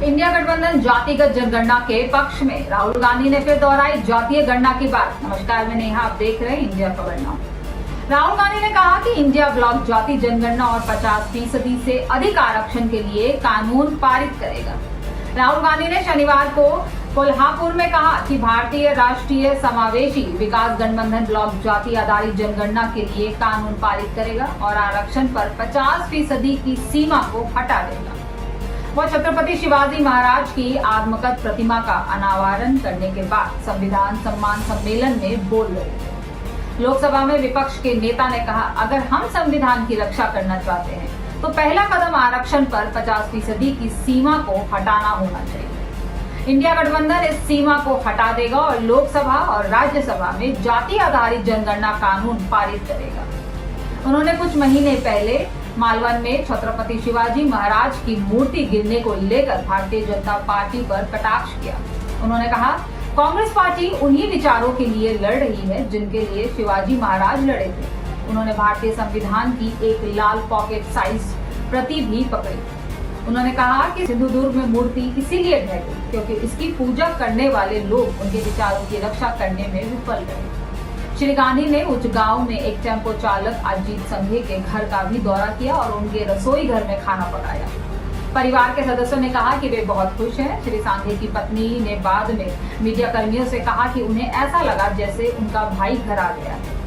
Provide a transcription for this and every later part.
India गठबंधन जातिगत जनगणना के पक्ष में राहुल गांधी ने फिर दोहराई जातीय गणना की बात। नमस्कार, मैं नेहा, आप देख रहे हैं इंडिया खबर नाउ। राहुल गांधी ने कहा कि इंडिया ब्लॉक जाति जनगणना और 50% से अधिक आरक्षण के लिए कानून पारित करेगा। राहुल गांधी ने शनिवार को कोल्हापुर में कहा कि भारतीय राष्ट्रीय समावेशी विकास गठबंधन ब्लॉक जाति आधारित जनगणना के लिए कानून पारित करेगा और आरक्षण पर 50% की सीमा को हटा देगा। वह छत्रपति शिवाजी महाराज की आत्मकथ प्रतिमा का अनावरण करने के बाद संविधान सम्मान सम्मेलन में बोल रहे थे। लोकसभा में विपक्ष के नेता ने कहा, अगर हम संविधान की रक्षा करना चाहते हैं तो पहला कदम आरक्षण पर 50% की सीमा को हटाना होना चाहिए। इंडिया गठबंधन इस सीमा को हटा देगा और लोकसभा और राज्यसभा में जाति आधारित जनगणना कानून पारित करेगा। उन्होंने कुछ महीने पहले मालवन में छत्रपति शिवाजी महाराज की मूर्ति गिरने को लेकर भारतीय जनता पार्टी पर कटाक्ष किया। उन्होंने कहा, कांग्रेस पार्टी उन्हीं विचारों के लिए लड़ रही है जिनके लिए शिवाजी महाराज लड़े थे। उन्होंने भारतीय संविधान की एक लाल पॉकेट साइज प्रति भी पकड़ी। उन्होंने कहा कि सिंधुदुर्ग में मूर्ति इसीलिए ढह गई क्योंकि इसकी पूजा करने वाले लोग उनके विचारों की रक्षा करने में विफल रहे। श्री गांधी ने उच्च गांव में एक टेम्पो चालक अजीत संघे के घर का भी दौरा किया और उनके रसोई घर में खाना पकाया। परिवार के सदस्यों ने कहा कि वे बहुत खुश हैं। श्री सांघे की पत्नी ने बाद में मीडिया कर्मियों से कहा कि उन्हें ऐसा लगा जैसे उनका भाई घर आ गया है।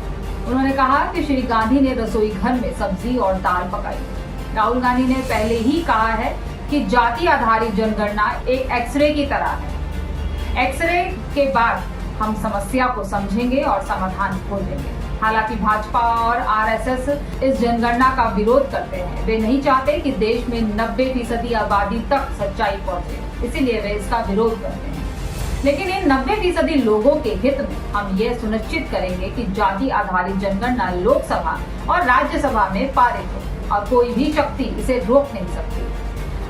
उन्होंने कहा कि श्री गांधी ने रसोई घर में सब्जी और दाल पकाई। राहुल गांधी ने पहले ही कहा है कि जाति आधारित जनगणना एक एक्सरे की तरह है। एक्सरे के बाद हम समस्या को समझेंगे और समाधान खोजेंगे। हालांकि भाजपा और आरएसएस इस जनगणना का विरोध करते हैं। वे नहीं चाहते कि देश में 90% आबादी तक सच्चाई पहुंचे, इसीलिए वे इसका विरोध करते हैं। लेकिन इन 90% लोगों के हित में हम ये सुनिश्चित करेंगे कि जाति आधारित जनगणना लोकसभा और राज्यसभा में पारित हो और कोई भी शक्ति इसे रोक नहीं सकती।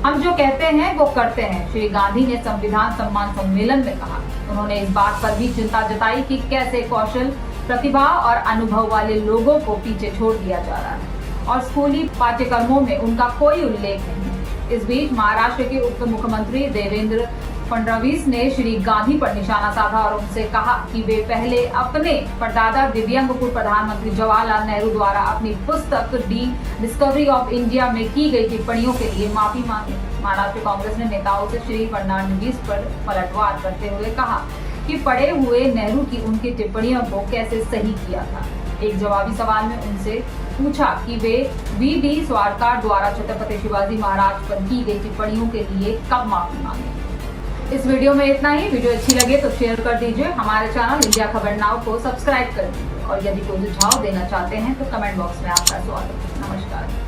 हम जो कहते हैं वो करते हैं, श्री गांधी ने संविधान सम्मान सम्मेलन में कहा। उन्होंने इस बात पर भी चिंता जताई कि कैसे कौशल, प्रतिभा और अनुभव वाले लोगों को पीछे छोड़ दिया जा रहा है और स्कूली पाठ्यक्रमों में उनका कोई उल्लेख नहीं है। इस बीच महाराष्ट्र के उप मुख्यमंत्री देवेंद्र फडणवीस ने श्री गांधी पर निशाना साधा और उनसे कहा कि वे पहले अपने परदादा दिव्यांग पूर्व प्रधानमंत्री जवाहरलाल नेहरू द्वारा अपनी पुस्तक दी डिस्कवरी ऑफ इंडिया में की गई टिप्पणियों के लिए माफी मांगे। महाराष्ट्र कांग्रेस ने नेताओं से श्री फडणवीस पर पलटवार करते हुए कहा कि पढ़े हुए नेहरू की उनकी टिप्पणियों को कैसे सही किया था। एक जवाबी सवाल में उनसे पूछा कि वे वी.डी. सावरकर द्वारा छत्रपति शिवाजी महाराज पर की गई टिप्पणियों के लिए कब माफी मांगे। इस वीडियो में इतना ही। वीडियो अच्छी लगे तो शेयर कर दीजिए। हमारे चैनल इंडिया खबर नाउ को सब्सक्राइब कर दीजिए और यदि कोई सुझाव देना चाहते हैं तो कमेंट बॉक्स में आपका स्वागत है। नमस्कार।